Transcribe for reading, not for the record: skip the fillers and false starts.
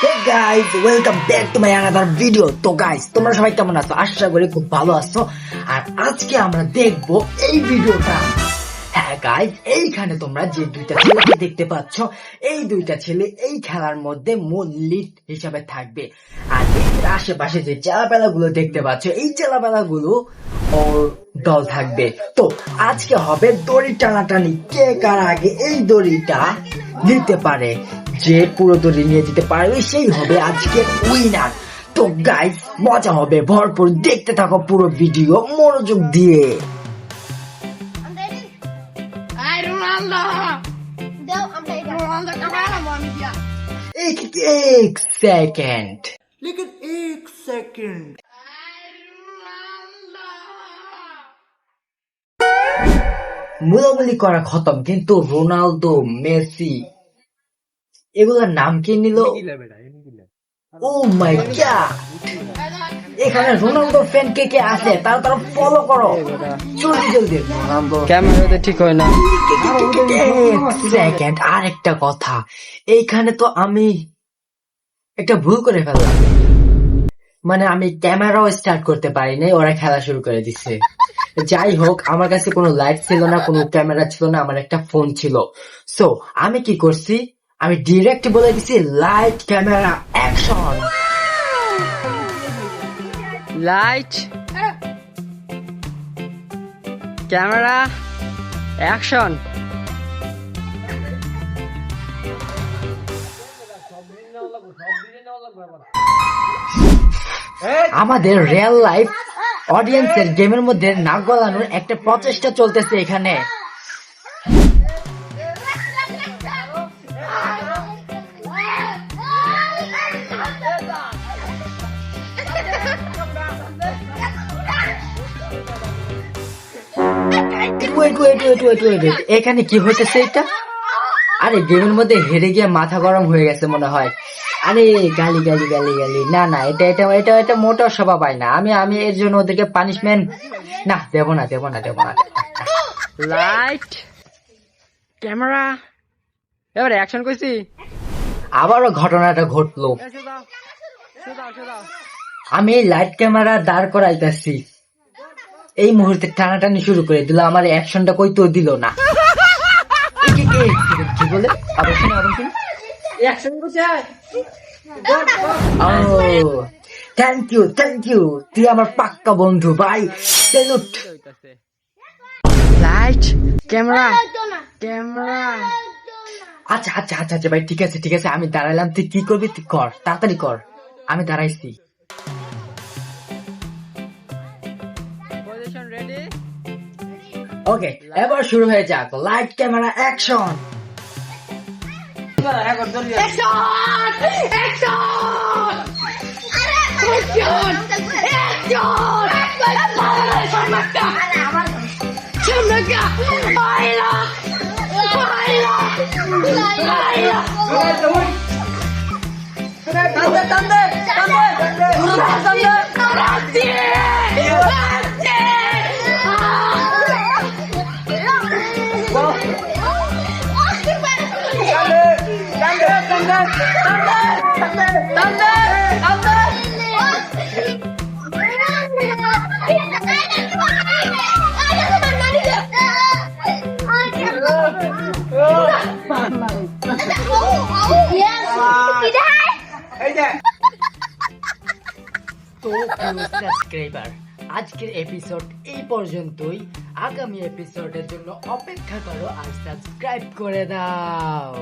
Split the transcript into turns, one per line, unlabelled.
Hey guys, welcome back to my another video. তো guys, তোমরা সবাই কেমন আছো? আশা করি খুব ভালো আছো। আর আজকে আমরা দেখবো এই ভিডিওটা। হ্যাঁ গাইস, এইখানে তোমরা যে দুইটা ছেলেকে দেখতে পাচ্ছ, এই দুইটা ছেলে এই খেলার মধ্যে মূল লিড হিসাবে থাকবে। আর এর আশেপাশে যে চেলাপেলাগুলো দেখতে পাচ্ছ, এই চেলাপেলাগুলো ওর দল থাকবে। তো আজকে হবে দড়ি টানাটানি, কে কার আগে এই দড়িটা নিতে পারে। যে পুরো দড়ি নিয়ে যেতে পারবে সেই হবে আজকে উইনার। তো গাইস, মজা হবে ভরপুর, দেখতে থাকো পুরো ভিডিও মনোযোগ দিয়ে। एक सेकंड,
लेकिन एक सेकंड
মুলামুলি করা খতম, কিন্তু রোনালদো, মেসি এগুলোর নাম কি নিল? ও মাই গড, এখানে রোনালদো ফ্যান কে কে আছে তারা ফলো করো জলদি জলদি। রোনালদো
ক্যামেরাতে ঠিক হয় না।
সেকেন্ড, আর একটা কথা, এইখানে তো আমি একটা ভুল করে ফেললাম। মানে আমি ক্যামেরাও স্টার্ট করতে পারি নাই, ওরা খেলা শুরু করে দিচ্ছে। যাই হোক, আমার কাছে কোনো লাইট ছিল না, কোনো ক্যামেরা ছিল না, আমার একটা ফোন ছিল। সো আমি কি করছি, আমি ডিরেক্ট বলে দিছি light camera action.
Light camera action.
আমাদের রিয়েল লাইফ অডিয়েন্সের গেমের মধ্যে নাক গলানোর একটা প্রচেষ্টা চলতেছে এখানে। এখানে কি হইতেছে এটা? আরে গেমের মধ্যে হেরে গিয়ে মাথা গরম হয়ে গেছে মনে হয়। আরে গালি গালি গালি গালি, না না, এটা এটা এটা এটা মোটেও শোভা পায় না। আমি এর জন্য ওদেরকে পানিশমেন্ট না দেব না দেব না দেব না।
লাইট ক্যামেরা, এবার অ্যাকশন কইছি।
আবারও ঘটনাটা ঘটলো। আমি লাইট ক্যামেরা দাঁড় করাইতেছি, এই মুহূর্তে টানাটানি শুরু করে দিল, আমার অ্যাকশনটা কই তো দিল না। কি বলে আবার শুনে আবার শুনে অ্যাকশন করছে। থ্যাংক ইউ, তুই আমার পাক্কা বন্ধু ভাই, স্যালুট।
Light camera camera.
আচ্ছা আচ্ছা আচ্ছা আচ্ছা ভাই, ঠিক আছে ঠিক আছে, আমি দাঁড়ালাম, তুই কি করবি তুই কর, তাড়াতাড়ি কর, আমি দাঁড়াইছি।
Position ready.
ওকে, এবার শুরু হয়ে যাক, লাইট ক্যামেরা অ্যাকশন। তো সাবস্ক্রাইবার, আজকের এপিসোড এই পর্যন্তই। আগামী এপিসোডের জন্য অপেক্ষা করো আর সাবস্ক্রাইব করে দাও।